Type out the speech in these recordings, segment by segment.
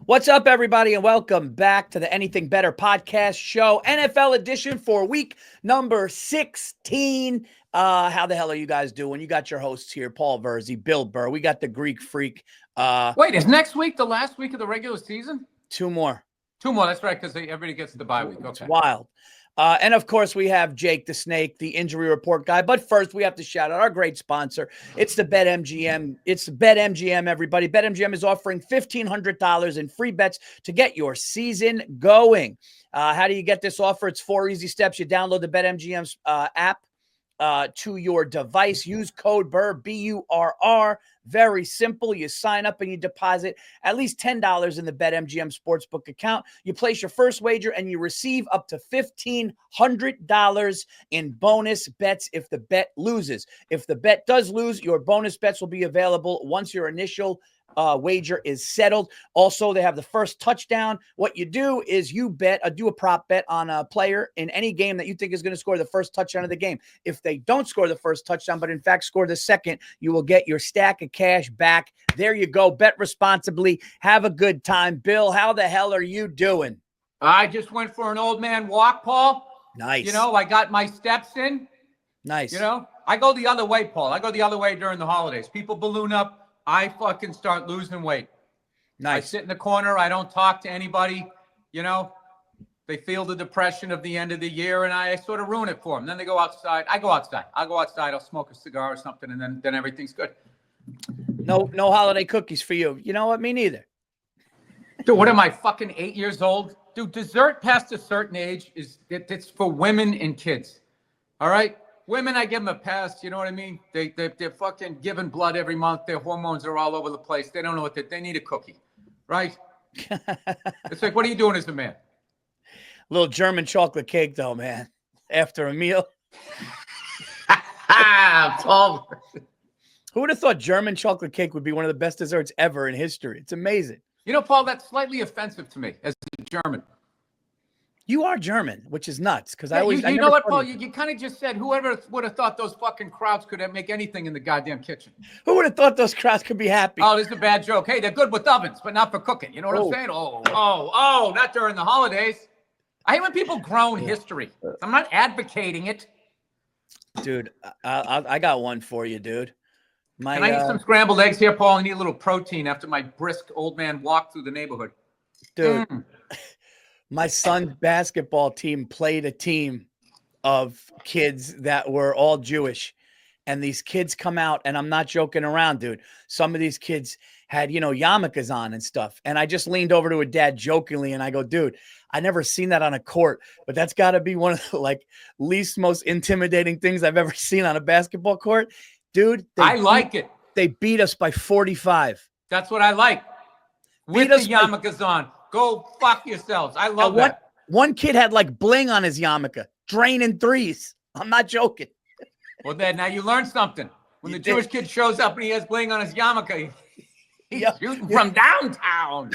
What's up, everybody, and welcome back to the Anything Better podcast show, NFL edition for week number 16. How the hell are you guys doing? You got your hosts here, Paul Virzi, Bill Burr. We got the Greek Freak. Wait, is next week the last week of the regular season? Two more. That's right, because everybody gets the bye week. Okay. It's wild. And of course, we have Jake the Snake, the injury report guy. But first, we have to shout out our great sponsor. It's the BetMGM. It's BetMGM, everybody. BetMGM is offering $1,500 in free bets to get your season going. How do you get this offer? It's 4 easy steps. You download the BetMGM app to your device. Use code Burr, B-U-R-R. Very simple. You sign up and you deposit at least $10 in the BetMGM Sportsbook account. You place your first wager and you receive up to $1,500 in bonus bets if the bet loses. If the bet does lose, your bonus bets will be available once your initial wager is settled. Also, they have the first touchdown. What you do is you do a prop bet on a player in any game that you think is going to score the first touchdown of the game. If they don't score the first touchdown, but in fact score the second, you will get your stack of cash back. There you go. Bet responsibly. Have a good time. Bill, how the hell are you doing? I just went for an old man walk, Paul. Nice. You know, I got my steps in. Nice. You know, I go the other way, Paul. I go the other way during the holidays. People balloon up. I fucking start losing weight. Nice. I sit in the corner. I don't talk to anybody. You know, they feel the depression of the end of the year, and I sort of ruin it for them. Then they go outside. I go outside. I'll go outside. I'll smoke a cigar or something, and then everything's good. No holiday cookies for you. You know what? Me neither. Dude, what am I, fucking 8 years old? Dude, dessert past a certain age it's for women and kids. All right? Women, I give them a pass. You know what I mean? They're fucking giving blood every month. Their hormones are all over the place. They don't know what they need a cookie, right? It's like, what are you doing as a man? Little German chocolate cake, though, man. After a meal. Paul. Who would have thought German chocolate cake would be one of the best desserts ever in history? It's amazing. You know, Paul, that's slightly offensive to me as a German. You are German, which is nuts. Because yeah, you know what, Paul? You kind of just said, whoever would have thought those fucking crowds could make anything in the goddamn kitchen? Who would have thought those crowds could be happy? Oh, this is a bad joke. Hey, they're good with ovens, but not for cooking. You know what I'm saying? Oh, not during the holidays. I hate when people groan history. I'm not advocating it. Dude, I got one for you, dude. Can I eat some scrambled eggs here, Paul? I need a little protein after my brisk old man walk through the neighborhood. Dude, my son's basketball team played a team of kids that were all Jewish. And these kids come out, and I'm not joking around, dude. Some of these kids had, yarmulkes on and stuff. And I just leaned over to a dad jokingly, and I go, dude, I never seen that on a court, but that's got to be one of the least most intimidating things I've ever seen on a basketball court. Dude, I like it. They beat us by 45. That's what I like. With the yarmulkes on. Go fuck yourselves. I love that. One kid had bling on his yarmulke, draining threes. I'm not joking. Well, then now you learned something. When the Jewish kid shows up and he has bling on his yarmulke, he's shooting from downtown.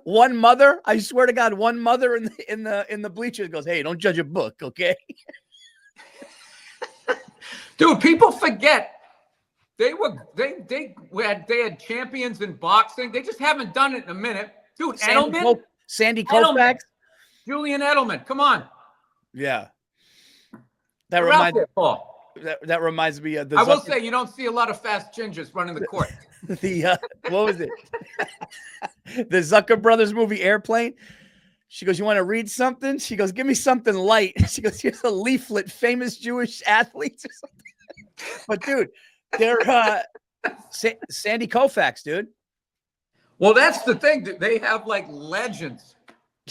One mother, I swear to God, one mother in the bleachers goes, "Hey, don't judge a book, okay?" Dude, people forget they had champions in boxing. They just haven't done it in a minute. Dude, Sandy Koufax, Julian Edelman, come on. Yeah, that reminds me of the. I will say you don't see a lot of fast gingers running the court. What was it? The Zucker Brothers movie Airplane. She goes, "You want to read something?" She goes, "Give me something light." She goes, "Here's a leaflet, famous Jewish athletes or something." But dude, they're Sandy Koufax, dude. Well, that's the thing. They have legends.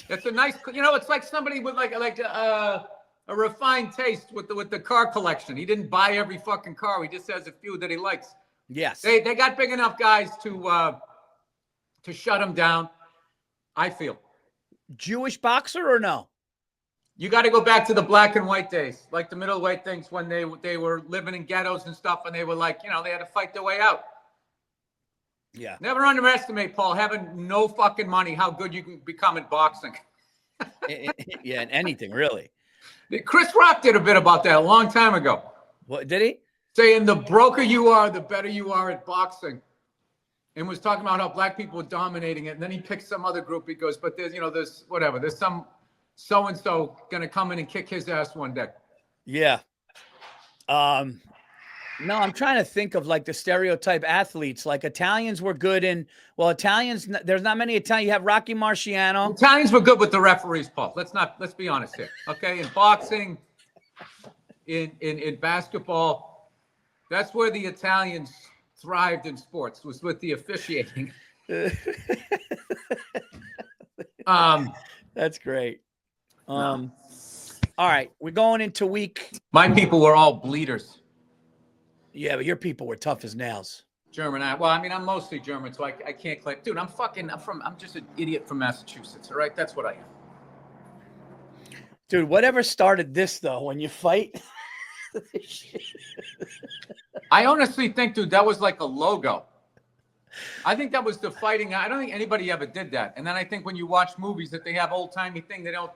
It's a nice, it's like somebody with a refined taste with the car collection. He didn't buy every fucking car. He just has a few that he likes. Yes. They got big enough guys to shut him down, I feel. Jewish boxer or no? You got to go back to the black and white days, like the middleweight things when they were living in ghettos and stuff, and they were they had to fight their way out. Yeah. Never underestimate, Paul, having no fucking money, how good you can become at boxing. Yeah, in anything, really. Chris Rock did a bit about that a long time ago. What did he? Saying the broker you are, the better you are at boxing. and was talking about how black people were dominating it. And then he picked some other group. He goes, but there's whatever. There's some so-and-so going to come in and kick his ass one day. Yeah. No, I'm trying to think of like the stereotype athletes. Like Italians were good in, Italians, there's not many Italians. You have Rocky Marciano. Italians were good with the referees, Paul. Let's be honest here. Okay. In boxing, in basketball, that's where the Italians thrived in sports, was with the officiating. That's great. All right, we're going into week. My people were all bleeders. Yeah, but your people were tough as nails. German. I'm mostly German, so I can't claim. Dude, I'm just an idiot from Massachusetts. All right, that's what I am. Dude, whatever started this though, when you fight. I honestly think, dude, that was like a logo. I think that was the fighting. I don't think anybody ever did that. And then I think when you watch movies that they have old-timey thing, they don't.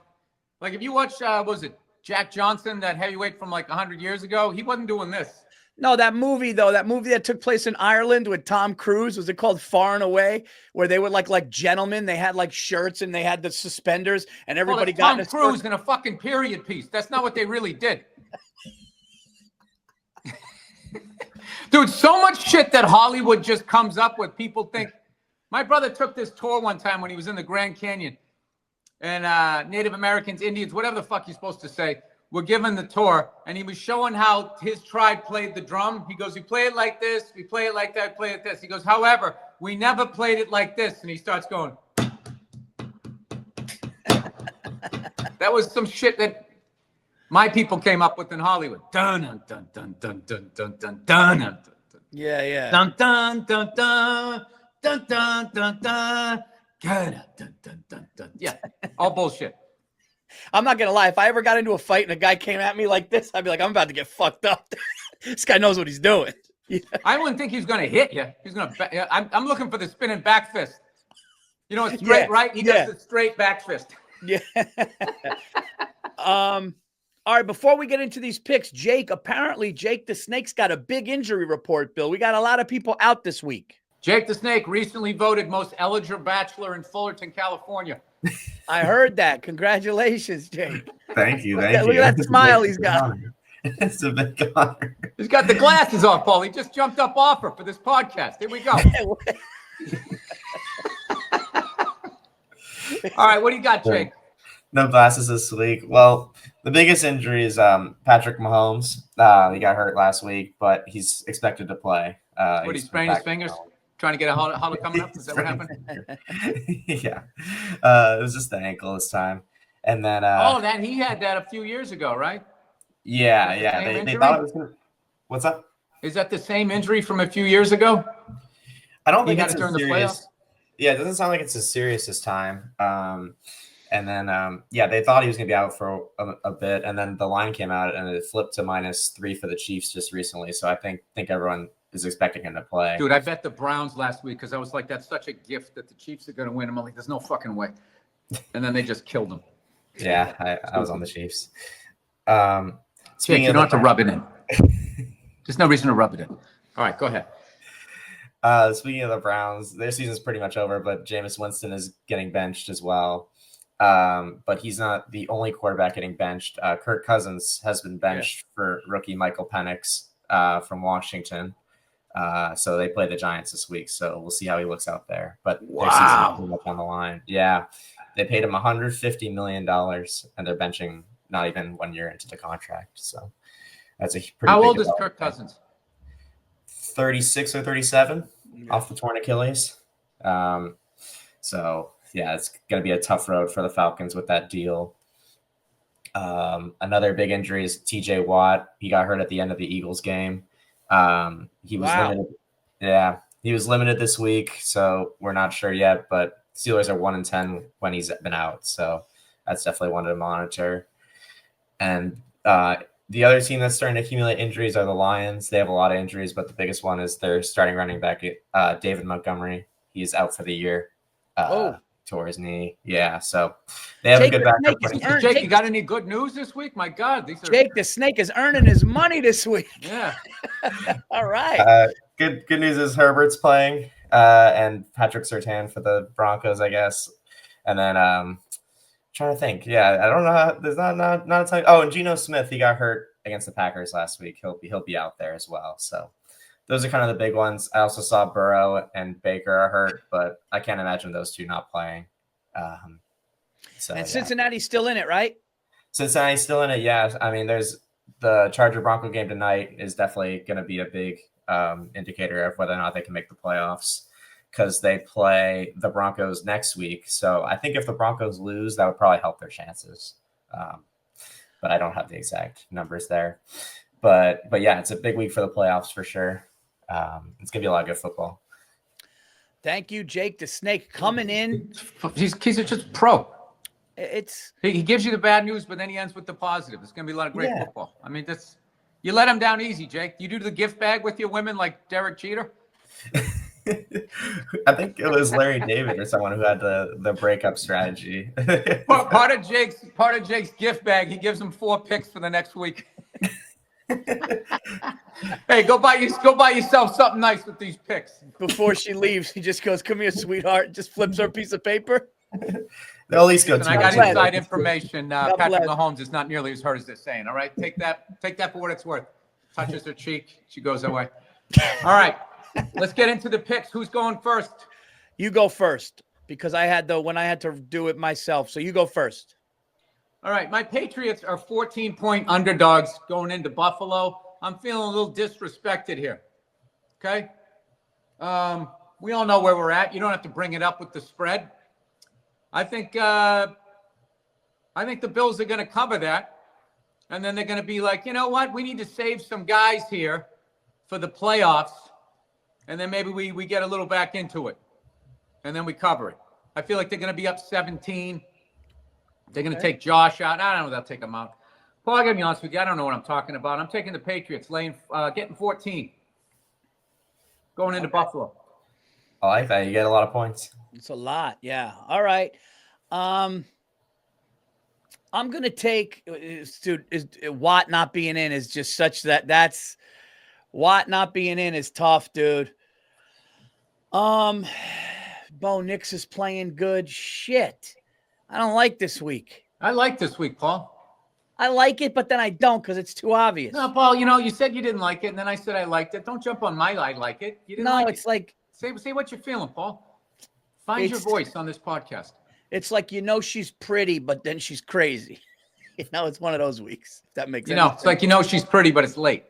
Like if you watch, was it Jack Johnson, that heavyweight from like 100 years ago? He wasn't doing this. No, that movie that took place in Ireland with Tom Cruise, was it called Far and Away, where they were like gentlemen? They had like shirts and they had the suspenders, and everybody got Tom Cruise in a fucking period piece. That's not what they really did. Dude, so much shit that Hollywood just comes up with. People think. My brother took this tour one time when he was in the Grand Canyon, and Native Americans, Indians, whatever the fuck you're supposed to say, were given the tour, and he was showing how his tribe played the drum. He goes, we play it like this, we play it like that, play it this. He goes, however, we never played it like this. And he starts going. That was some shit that my people came up with in Hollywood. Dun dun dun dun dun dun dun dun dun dun. Yeah, yeah. Dun dun dun dun dun dun dun dun. Dun dun dun dun dun. Yeah, all bullshit. I'm not gonna lie. If I ever got into a fight and a guy came at me like this, I'd be like, I'm about to get fucked up. This guy knows what he's doing. Yeah. I wouldn't think he's gonna hit you. He's gonna. I'm looking for the spinning back fist. You know, it's straight right. He does the straight back fist. Yeah. All right. Before we get into these picks, Jake the Snake's got a big injury report. Bill, we got a lot of people out this week. Jake the Snake recently voted most eligible bachelor in Fullerton, California. I heard that. Congratulations, Jake. Thank you. Look at that smile he's got. It's a big honor. He's got the glasses off, Paul. He just jumped up off her for this podcast. Here we go. All right, what do you got, Jake? No glasses this week. Well, the biggest injury is Patrick Mahomes. He got hurt last week, but he's expected to play. What, he sprained his fingers? Trying to get a huddle coming up? Is that what happened? Yeah. It was just the ankle this time. And then he had that a few years ago, right? Yeah. They thought it was gonna... What's up? Is that the same injury from a few years ago? I don't think it's during as the serious. playoffs. Yeah, it doesn't sound like it's as serious this time. And then they thought he was gonna be out for a bit, and then the line came out and it flipped to -3 for the Chiefs just recently. So I think everyone is expecting him to play. Dude, I bet the Browns last week because I was like, that's such a gift that the Chiefs are going to win. I'm like, there's no fucking way. And then they just killed them. Yeah, I was on the Chiefs. Jake, you don't have to rub it in. There's no reason to rub it in. All right, go ahead. Speaking of the Browns, their season's pretty much over, but Jameis Winston is getting benched as well. But he's not the only quarterback getting benched. Kirk Cousins has been benched for rookie Michael Penix from Washington. So they play the Giants this week. So we'll see how he looks out there. But their season's pretty much on the line. Yeah. They paid him $150 million, and they're benching not even 1 year into the contract. So that's a pretty How big old is Kirk Cousins? 36 or 37 off the torn Achilles. So, yeah, it's going to be a tough road for the Falcons with that deal. Another big injury is TJ Watt. He got hurt at the end of the Eagles game. He was limited. Yeah, he was limited this week, so we're not sure yet, but Steelers are 1-10 when he's been out. So that's definitely one to monitor. And the other team that's starting to accumulate injuries are the Lions. They have a lot of injuries, but the biggest one is their starting running back, David Montgomery. He's out for the year. Tore his knee. Yeah, so they have a good backup. Jake, you got any good news this week? My God, Jake the Snake is earning his money this week. Yeah. All right. Good news is Herbert's playing. and Patrick Surtain for the Broncos, I guess. And then trying to think. Yeah, I don't know. There's not a ton. Oh, and Geno Smith, he got hurt against the Packers last week. He'll be out there as well. So those are kind of the big ones. I also saw Burrow and Baker are hurt, but I can't imagine those two not playing. And Cincinnati's still in it, right? Cincinnati's still in it, yeah. I mean, there's the Charger-Bronco game tonight is definitely going to be a big indicator of whether or not they can make the playoffs because they play the Broncos next week. So I think if the Broncos lose, that would probably help their chances. But I don't have the exact numbers there. But yeah, it's a big week for the playoffs for sure. It's going to be a lot of good football. Thank you, Jake the Snake, coming in. He's just pro. He gives you the bad news, but then he ends with the positive. It's going to be a lot of great football. I mean, you let him down easy, Jake. You do the gift bag with your women like Derek Jeter? I think it was Larry David or someone who had the breakup strategy. part of Jake's gift bag, he gives him 4 picks for the next week. Hey, go buy yourself something nice with these picks. Before she leaves, he just goes, "Come here, sweetheart." Just flips her a piece of paper. They'll at least go. And I got inside information. Patrick Mahomes is not nearly as hurt as they're saying. All right, take that for what it's worth. Touches her cheek, she goes away. All right, let's get into the picks. Who's going first? You go first because I had to do it myself. So you go first. All right, my Patriots are 14-point underdogs going into Buffalo. I'm feeling a little disrespected here. Okay, we all know where we're at. You don't have to bring it up with the spread. I think the Bills are going to cover that, and then they're going to be like, you know what? We need to save some guys here for the playoffs, and then maybe we get a little back into it, and then we cover it. I feel like they're going to be up 17. They're going to take Josh out. I don't know if they'll take him out. Paul, I got to be honest with you. I don't know what I'm talking about. I'm taking the Patriots, getting 14, going into Buffalo. I like that. You get a lot of points. It's a lot. Yeah. All right. I'm going to take Watt not being in is just such that's Watt not being in is tough, dude. Bo Nix is playing good. Shit. I don't like this week. I like this week, Paul. I like it, but then I don't because it's too obvious. No, Paul, you said you didn't like it, and then I said I liked it. Don't jump on my I like it. You didn't like it's it. Like say what you're feeling, Paul. Find your voice on this podcast. It's like she's pretty, but then she's crazy. It's one of those weeks. If that makes sense. It's like she's pretty, but it's late.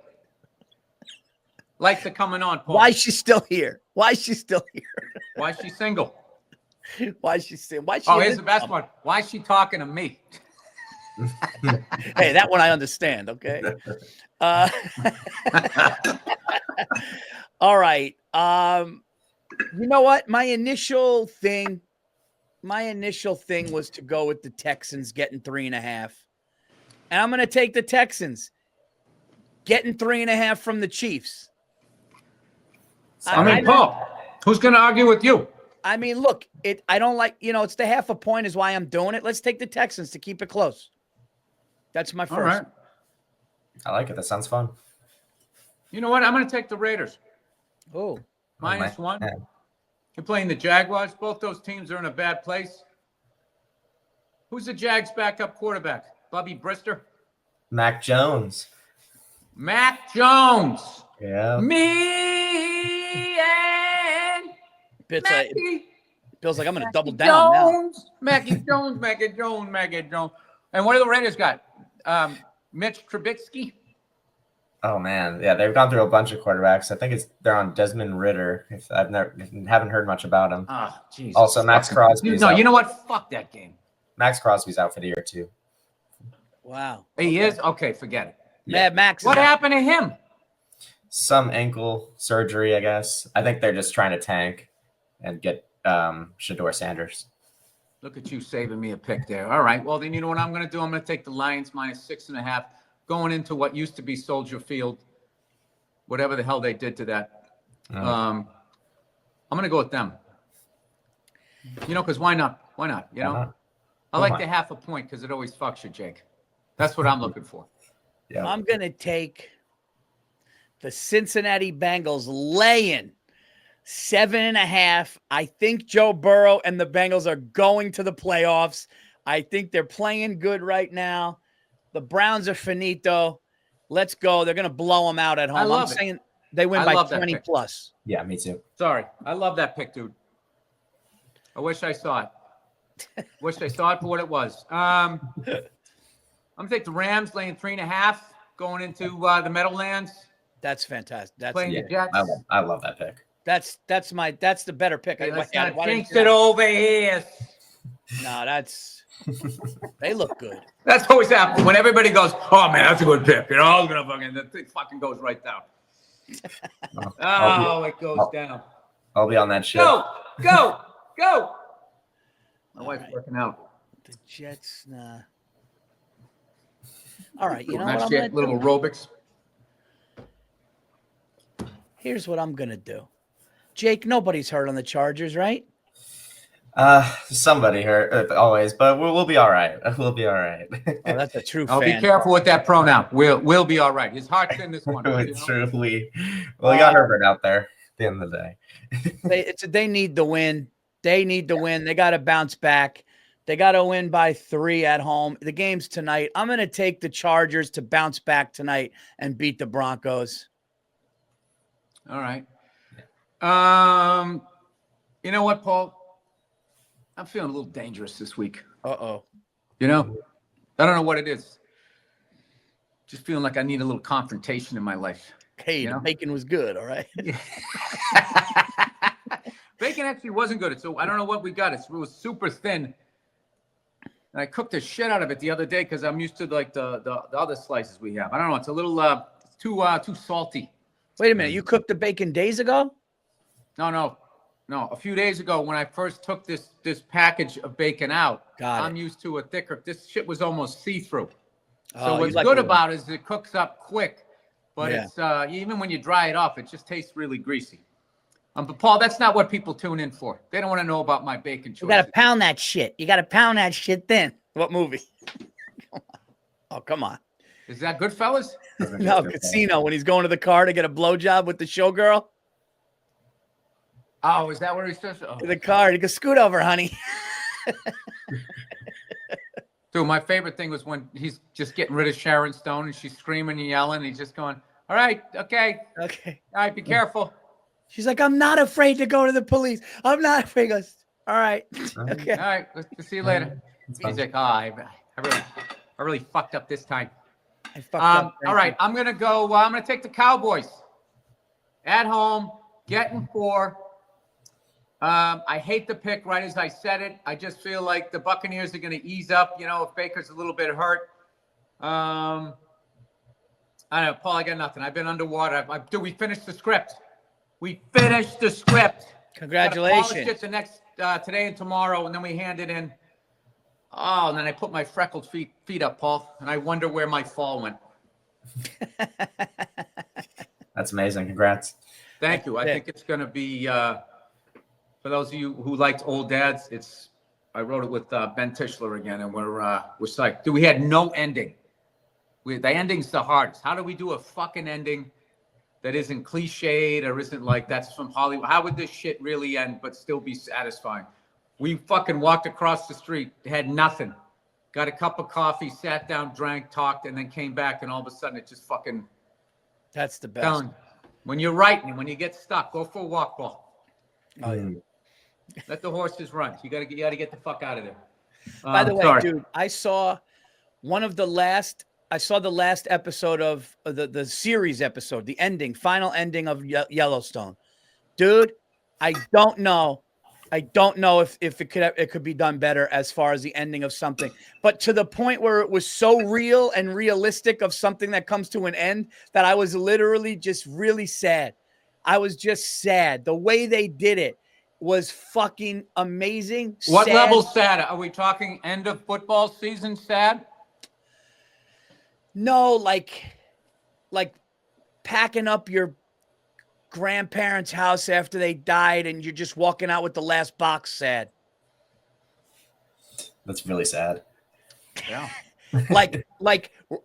Lights are coming on, Paul. Why is she still here? Why is she single? Why is she single? Why is she single? Here's the best one. Why is she talking to me? Hey, that one I understand. Okay. All right. You know what? My initial thing was to go with the Texans getting 3.5. And I'm going to take the Texans getting 3.5 from the Chiefs. Paul, who's going to argue with you? I mean, look, I don't like, it's the 0.5 point is why I'm doing it. Let's take the Texans to keep it close. That's my first. All right. I like it. That sounds fun. You know what? I'm going to take the Raiders. Oh. -1. You're playing the Jaguars. Both those teams are in a bad place. Who's the Jags' backup quarterback? Bobby Brister? Mac Jones. Mac Jones. Yeah. Me and Feels like I'm going to double down now. Mackie Jones. And what do the Raiders got? Mitch Trubisky? Oh man, yeah, they've gone through a bunch of quarterbacks. I think they're on Desmond Ritter. Haven't heard much about him. Oh, Jesus. Also, Max Crosby. No, you know what? Fuck that game. Max Crosby's out for the year too. Wow. He is? Okay, forget it. Mad Max. What happened to him? Some ankle surgery, I guess. I think they're just trying to tank and get Shador Sanders. Look at you saving me a pick there. All right. Well, then you know what I'm going to do? I'm going to take the Lions -6.5, going into what used to be Soldier Field, whatever the hell they did to that. I'm going to go with them. Because why not? Why not? I like the 0.5 point because it always fucks you, Jake. That's what I'm looking for. Yeah. I'm going to take the Cincinnati Bengals laying 7.5. I think Joe Burrow and the Bengals are going to the playoffs. I think they're playing good right now. The Browns are finito. Let's go. They're going to blow them out at home. I'm saying they win by 20 plus. Yeah, me too. Sorry. I love that pick, dude. I wish I saw it. Wish I saw it for what it was. I'm going to take the Rams laying 3.5 going into the Meadowlands. That's fantastic. That's playing the Jets. I love that pick. That's the better pick. Hey, let's not jinx it over here. No, they look good. That's always happened when everybody goes, "Oh man, that's a good pick." You know, I was gonna the thing fucking goes right down. It goes down. I'll be on that shit. Go. My wife's working out. The Jets, nah. All right, you know what? Shit, little aerobics. Here's what I'm gonna do. Jake, nobody's hurt on the Chargers, right? Somebody hurt always, but we'll be all right. We'll be all right. Oh, that's a true I'll fan. Be careful with that pronoun. We'll be all right. His heart's in this one. It's true. We got Herbert out there at the end of the day. They need the win. They need to win. They got to bounce back. They got to win by 3 at home. The game's tonight. I'm going to take the Chargers to bounce back tonight and beat the Broncos. All right. You know what, Paul? I'm feeling a little dangerous this week. Uh-oh. You know? I don't know what it is. Just feeling like I need a little confrontation in my life. Hey, the bacon was good, all right? Bacon actually wasn't good. So I don't know what we got. It was super thin. And I cooked the shit out of it the other day because I'm used to like the other slices we have. I don't know. It's a little too salty. Wait a minute. You cooked the bacon days ago? No. A few days ago when I first took this package of bacon out, I'm used to a thicker. This shit was almost see-through. So what's good about it is it cooks up quick, but it's even when you dry it off, it just tastes really greasy. But Paul, that's not what people tune in for. They don't want to know about my bacon choices. You got to pound that shit. You got to pound that shit thin. What movie? Oh, come on. Is that Goodfellas? No, Casino, when he's going to the car to get a blowjob with the showgirl. Oh, is that where he's supposed to? Oh. The car. You can scoot over, honey. Dude, my favorite thing was when he's just getting rid of Sharon Stone and she's screaming and yelling. And he's just going, all right, okay. All right, be careful. She's like, I'm not afraid to go to the police. I'm not afraid. He goes, all right. Okay. All right, let's see you later. He's like, I really fucked up this time. I fucked up. All right, I'm going to go. I'm going to take the Cowboys at home, getting 4. I hate the pick right as I said it. I just feel like the Buccaneers are going to ease up, if Baker's a little bit hurt. I don't know, Paul, I got nothing. I've been underwater. We finished the script. We finished the script. Congratulations. Polish it the next today and tomorrow, and then we hand it in. Oh, and then I put my freckled feet up, Paul, and I wonder where my fall went. That's amazing. Congrats. Thank you. I think it's going to be, for those of you who liked Old Dads, I wrote it with Ben Tischler again, and we're psyched. Dude, we had no ending. The ending's the hardest. How do we do a fucking ending that isn't cliched or isn't like that's from Hollywood? How would this shit really end but still be satisfying? We fucking walked across the street, had nothing, got a cup of coffee, sat down, drank, talked, and then came back, and all of a sudden it just fucking. That's the best. Done. When you're writing, when you get stuck, go for a walk, Paul. Oh yeah. Let the horses run. You gotta get the fuck out of there. By the way, dude, I saw the last episode of the series episode, the final ending of Yellowstone. Dude, I don't know if it could be done better as far as the ending of something, but to the point where it was so real and realistic of something that comes to an end that I was literally just really sad. I was just sad. The way they did it was fucking amazing. What level sad? Are we talking end of football season sad? No, like packing up your grandparents' house after they died and you're just walking out with the last box sad. That's really sad. Yeah. like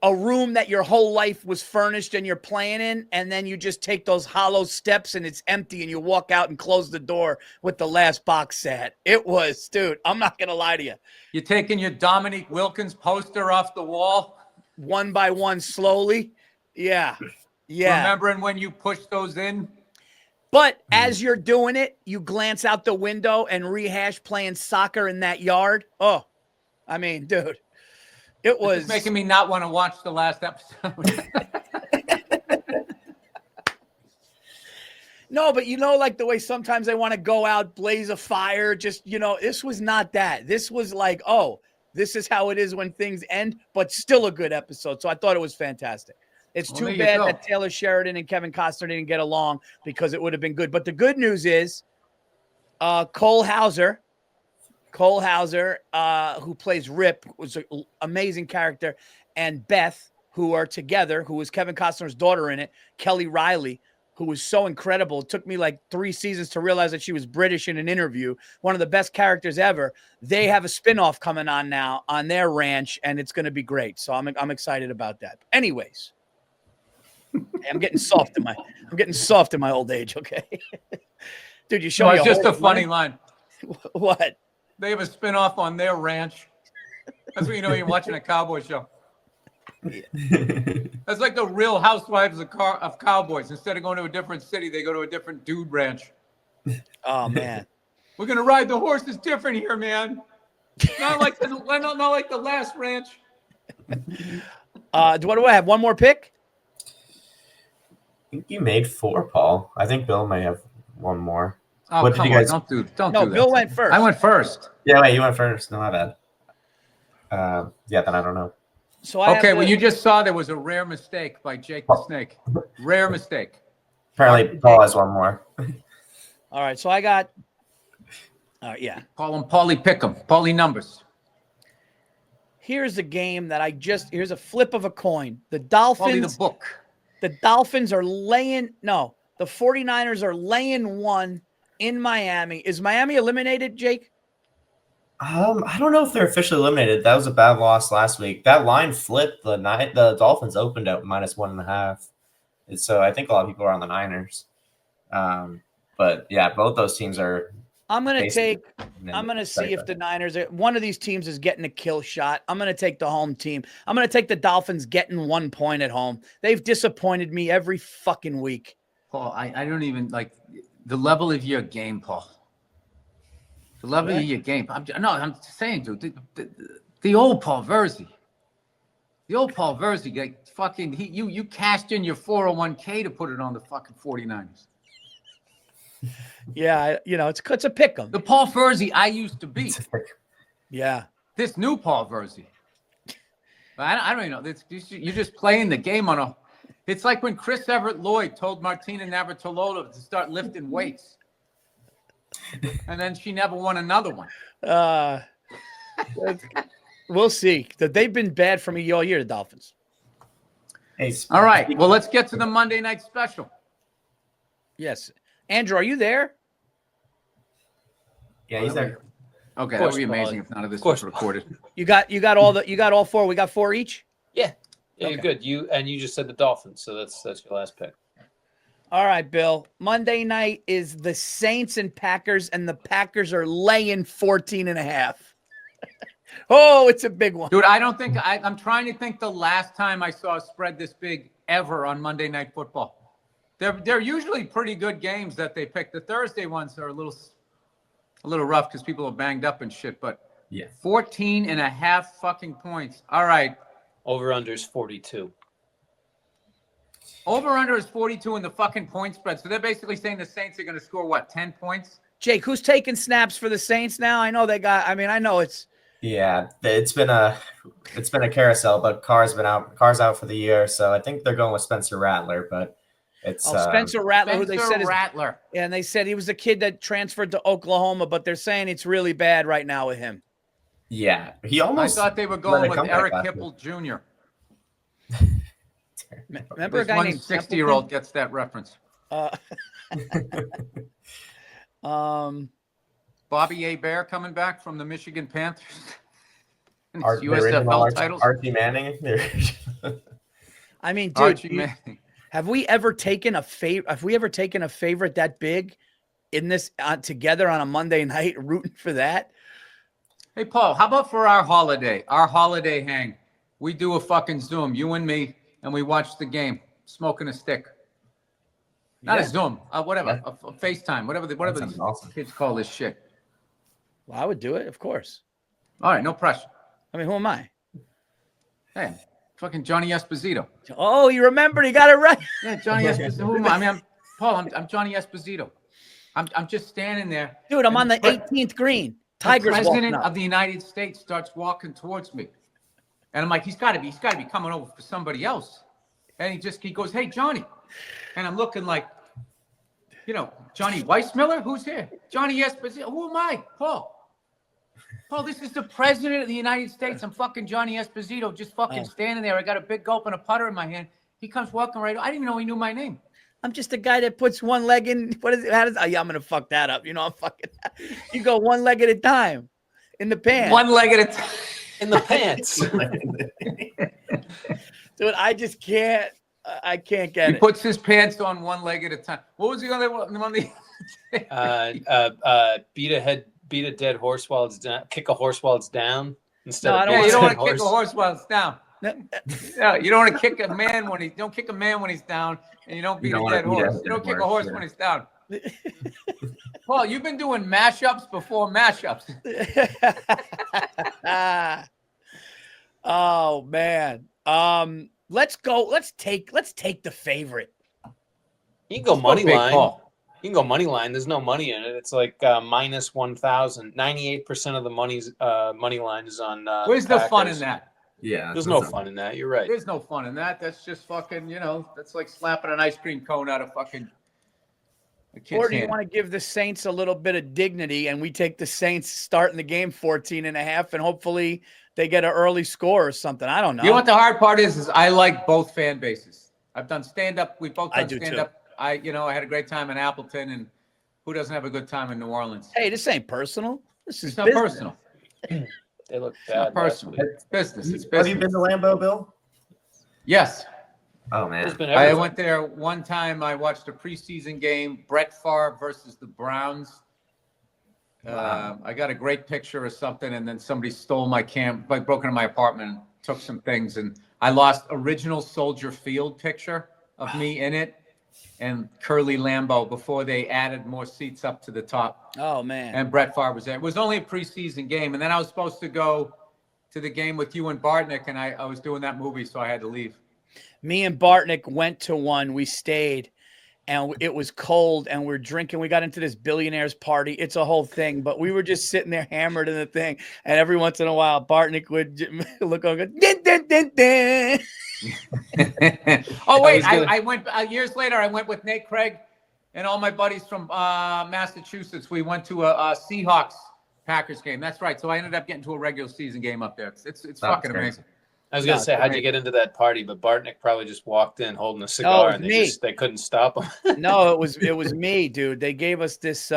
a room that your whole life was furnished and you're playing in, and then you just take those hollow steps and it's empty and you walk out and close the door with the last box set. It was, dude, I'm not going to lie to you. You're taking your Dominique Wilkins poster off the wall? One by one, slowly. Yeah. Remembering when you pushed those in? But as you're doing it, you glance out the window and rehash playing soccer in that yard. Oh, I mean, dude, it was It's making me not want to watch the last episode. No, but like the way sometimes they want to go out, blaze a fire, just, this was not that. This was like, oh, this is how it is when things end, but still a good episode. So I thought it was fantastic. It's too bad that Taylor Sheridan and Kevin Costner didn't get along, because it would have been good. But the good news is Cole Hauser, who plays Rip, was an amazing character, and Beth, who are together, who was Kevin Costner's daughter in it, Kelly Riley, who was so incredible. It took me like 3 seasons to realize that she was British in an interview. One of the best characters ever. They have a spinoff coming on now on their ranch, and it's going to be great. So I'm excited about that. Anyways, I'm getting soft in my old age. Okay, dude, you show me. It's just a funny line. What? They have a spinoff on their ranch. That's what you know. You're watching a cowboy show. That's like the Real Housewives of Cowboys. Instead of going to a different city, they go to a different dude ranch. Oh man, we're gonna ride the horses different here, man. Not like the last ranch. What do I have? One more pick? I think you made 4, Paul. I think Bill may have one more. Oh, what come did you guys... on. Don't do that. Bill went first. I went first. Yeah, wait, you went first. No, my bad. Then I don't know. So well, you just saw there was a rare mistake by Jake the Snake. Rare mistake. Apparently, Paul has one more. All right, so I got. Yeah. Call him Paulie Pick'em. Paulie numbers. Here's a game that here's a flip of a coin. The Dolphins. Paulie the book. The Dolphins are laying. No, the 49ers are laying 1 in Miami. Is Miami eliminated, Jake? I don't know if they're officially eliminated. That was a bad loss last week. That line flipped the night the Dolphins opened at -1.5. And so I think a lot of people are on the Niners. But yeah, both those teams are. I'm going to see if the Niners one of these teams is getting a kill shot. I'm going to take the home team. I'm going to take the Dolphins getting 1 point at home. They've disappointed me every fucking week. Paul, I don't even like the level of your game, Paul. The level of your game. I'm saying, dude, the old Paul Virzi. The old Paul Virzi, like, fucking, you cashed in your 401k to put it on the fucking 49ers. Yeah, it's a pick 'em. The Paul Virzi I used to be. Yeah. This new Paul Virzi. I don't even know. You're just playing the game on a. It's like when Chris Everett Lloyd told Martina Navratilova to start lifting weights. And then she never won another one. We'll see. They've been bad for me all year, the Dolphins. Hey, all right. Well, let's get to the Monday night special. Yes. Andrew, are you there? Yeah, he's there. Okay, that would be amazing if none of this was recorded. You got all 4. We got 4 each? Yeah. Yeah, okay. You're good. You just said the Dolphins, so that's your last pick. All right, Bill. Monday night is the Saints and Packers, and the Packers are laying 14.5. Oh, it's a big one. Dude, I don't think I'm trying to think the last time I saw a spread this big ever on Monday Night Football. They're usually pretty good games that they pick. The Thursday ones are a little rough because people are banged up and shit, but yeah. 14.5 fucking points. All right. Over-under is 42. Over-under is 42 in the fucking point spread. So they're basically saying the Saints are going to score, 10 points? Jake, who's taking snaps for the Saints now? I know I know it's. Yeah, it's been a carousel, but Carr's out for the year. So I think they're going with Spencer Rattler, but it's Spencer Rattler, who they said Rattler. Yeah, and they said he was a kid that transferred to Oklahoma, but they're saying it's really bad right now with him. Yeah, he almost. I thought they were going with Eric Hipple Jr. Remember a guy named 60-year-old gets that reference. Bobby A. Bear coming back from the Michigan Panthers. And The it's original USFL titles. Archie Manning. I mean, dude, Archie Manning. have we ever taken a favorite that big in this together on a Monday night rooting for that? Hey, Paul, how about for our holiday hang? We do a fucking Zoom, you and me, and we watch the game, smoking a stick. Not a Zoom, whatever, a FaceTime, whatever these awesome. kids call this shit. Well, I would do it, of course. All right, no pressure. I mean, who am I? Hey, fucking Johnny Esposito. Oh, you remembered? He got it right. Yeah, Johnny Esposito. Who am I? I mean, I'm Johnny Esposito. I'm just standing there. Dude, I'm on the 18th green. Tigers the walking president up. of the United States starts walking towards me. And I'm like, he's got to be coming over for somebody else. And he goes, hey, Johnny. And I'm looking like, Johnny Weissmiller? Who's here? Johnny Esposito. Who am I? Paul, this is the president of the United States. I'm fucking Johnny Esposito, just fucking standing there. I got a big gulp and a putter in my hand. He comes walking right. I didn't even know he knew my name. I'm just a guy that puts one leg in. What is it? I'm going to fuck that up. I'm fucking. You go one leg at a time in the pants. One leg at a time. In the pants. Dude, I just can't. I can't get it. He puts his pants on one leg at a time. What was the other one? Beat a dead horse while it's down. Kick a horse while it's down. Instead I of don't you don't want dead to kick a horse while it's down. No, you don't want to kick a man don't kick a man when he's down, and you don't beat a dead horse. You don't kick a horse when he's down. Paul, you've been doing mashups before mashups. Oh man. Let's go. Let's take the favorite. You can go money Big line. Paul. You can go money line. There's no money in it. It's like minus 1,000. 98% of the money line is on. Where's the fun Packers. in that? Yeah. There's no fun in that. You're right. There's no fun in that. That's just fucking, that's like slapping an ice cream cone out of fucking a kid's Or do you hand. want to give the Saints a little bit of dignity and we take the Saints starting the game 14.5 and hopefully they get an early score or something? I don't know. You know what the hard part is I like both fan bases. I've done stand-up. We've both done stand-up. I had a great time in Appleton, and who doesn't have a good time in New Orleans? Hey, this ain't personal. This is It's not business. personal. They look It's not bad. personal. It's business. It's Have you business. been to Lambeau, Bill? Yes. Oh man. There's been I everything. went there one time. I watched a preseason game, Brett Favre versus the Browns. Wow. I got a great picture or something, and then somebody stole my broke into my apartment and took some things, and I lost original Soldier Field picture of me in it and Curly Lambeau before they added more seats up to the top. Oh man. And Brett Favre was there. It was only a preseason game, and then I was supposed to go to the game with you and Bartnick, and I was doing that movie, so I had to leave. Me and Bartnick went to one. We stayed, and it was cold, and we're drinking. We got into this billionaires party. It's a whole thing, but we were just sitting there hammered in the thing. And every once in a while, Bartnick would look over, and go, din, din, din, din. Oh wait, I went years later. I went with Nate Craig and all my buddies from Massachusetts. We went to a Seahawks Packers game. That's right. So I ended up getting to a regular season game up there. It's fucking amazing. I was gonna say, how'd you get into that party? But Bartnick probably just walked in holding a cigar, and they couldn't stop him. No, it was me, dude. They gave us this.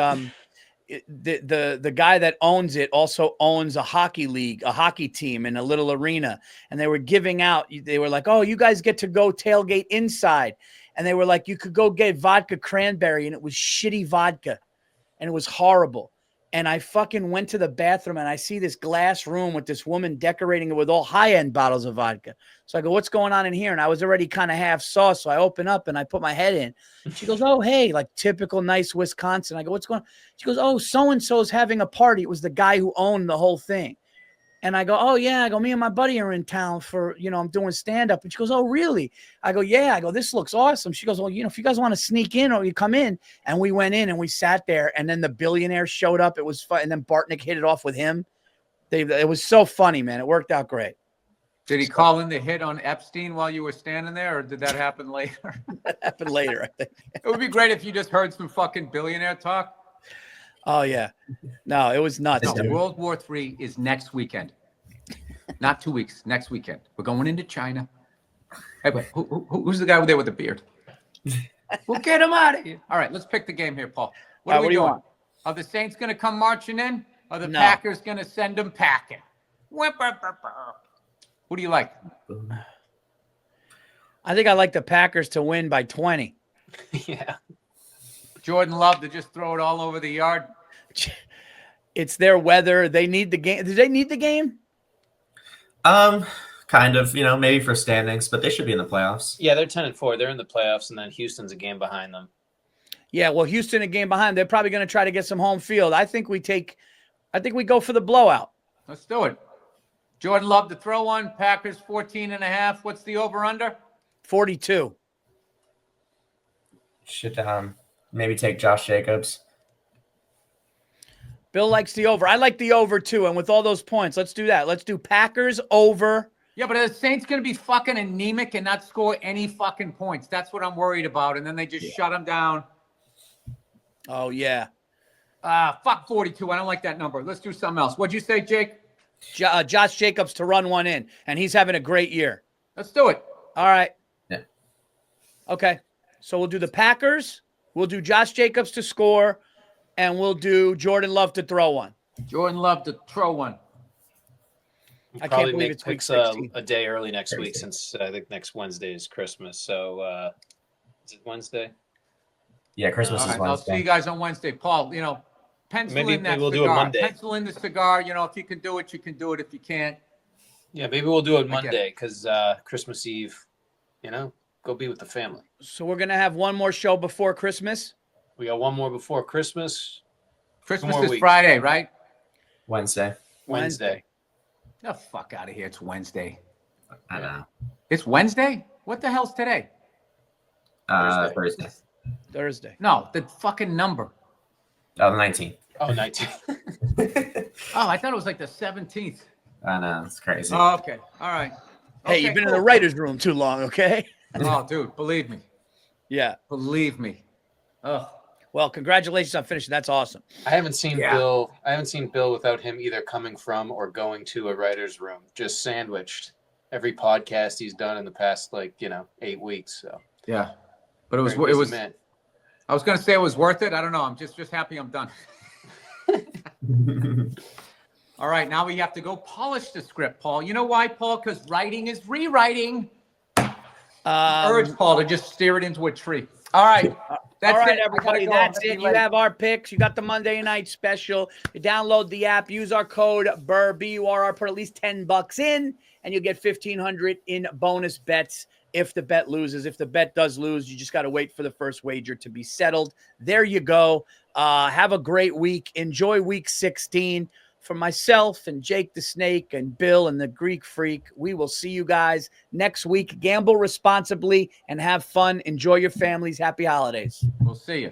The guy that owns it also owns a hockey league, a hockey team in a little arena, and they were giving out. They were like, "Oh, you guys get to go tailgate inside," and they were like, "You could go get vodka cranberry," and it was shitty vodka, and it was horrible. And I fucking went to the bathroom and I see this glass room with this woman decorating it with all high-end bottles of vodka. So I go, what's going on in here? And I was already kind of half sauced. So I open up and I put my head in. She goes, oh, hey, like typical nice Wisconsin. I go, what's going on? She goes, oh, so-and-so is having a party. It was the guy who owned the whole thing. And I go, oh, yeah. I go, me and my buddy are in town for, I'm doing stand-up. And she goes, oh, really? I go, yeah. I go, this looks awesome. She goes, well, if you guys want to sneak in or you come in. And we went in and we sat there. And then the billionaire showed up. It was fun. And then Bartnick hit it off with him. It was so funny, man. It worked out great. Did he call in the hit on Epstein while you were standing there, or did that happen later? That happened later, I think. It would be great if you just heard some fucking billionaire talk. Oh, yeah. No, it was nuts. No, Dude. World War III is next weekend. Not 2 weeks, next weekend. We're going into China. Hey, wait, who's the guy over there with the beard? We'll get him out of here. All right, let's pick the game here, Paul. What are we doing? Are the Saints going to come marching in? Are the Packers going to send them packing? Who do you like? I think I like the Packers to win by 20. Yeah. Jordan Love to just throw it all over the yard. It's their weather. They need the game. Do they need the game? Kind of, maybe for standings, but they should be in the playoffs. Yeah, they're 10-4. They're in the playoffs, and then Houston's a game behind them. Yeah, well, Houston a game behind. They're probably going to try to get some home field. I think we go for the blowout. Let's do it. Jordan Love to throw one. Packers 14.5. What's the over-under? 42. Should maybe take Josh Jacobs. Bill likes the over. I like the over too. And with all those points, let's do that. Let's do Packers over. Yeah, but are the Saints going to be fucking anemic and not score any fucking points? That's what I'm worried about. And then they just shut them down. Oh, yeah. Fuck 42. I don't like that number. Let's do something else. What'd you say, Jake? Josh Jacobs to run one in. And he's having a great year. Let's do it. All right. Yeah. Okay. So we'll do the Packers. We'll do Josh Jacobs to score. And we'll do Jordan Love to throw one. Jordan Love to throw one. I Probably can't believe make it's week picks 16. a day early next week Thursday. since I think next Wednesday is Christmas. So is it Wednesday? Yeah, Christmas All is right, I'll Wednesday. see you guys on Wednesday. Paul, pencil Maybe in that we'll do it cigar. Monday. Pencil in the cigar. If you can do it, you can do it. If you can't, Yeah, maybe we'll do it it. Monday because Christmas Eve, go be with the family. So we're going to have one more show before Christmas. We got one more before Christmas. Christmas more is weeks. Friday, right? Wednesday. Wednesday. The fuck out of here. It's Wednesday. I know. It's Wednesday? What the hell's today? Thursday. Thursday. No, the fucking number. Oh, the 19th. Oh, 19. Oh, I thought it was like the 17th. I know. It's crazy. Oh, okay. All right. Hey, Okay, you've been in cool. the writer's room too long, okay? Oh, dude, believe me. Yeah. Believe me. Oh, Well, congratulations on finishing. That's awesome. I haven't seen Yeah. Bill. I haven't seen Bill without him either coming from or going to a writer's room. Just sandwiched every podcast he's done in the past 8 weeks. So yeah. But very busy man. I was going to say it was worth it. I don't know. I'm just happy I'm done. All right. Now we have to go polish the script, Paul. You know why, Paul? Because writing is rewriting. Urge Paul to just steer it into a tree. All right. That's all right, it. everybody. I gotta go. That's I'm gonna it. be You late. have our picks. You got the Monday night special. You download the app. Use our code Burr, BURR. Put at least $10 in, and you'll get $1,500 in bonus bets if the bet loses. If the bet does lose, you just got to wait for the first wager to be settled. There you go. Have a great week. Enjoy week 16. For myself and Jake the Snake and Bill and the Greek Freak, we will see you guys next week. Gamble responsibly and have fun. Enjoy your families. Happy holidays. We'll see you.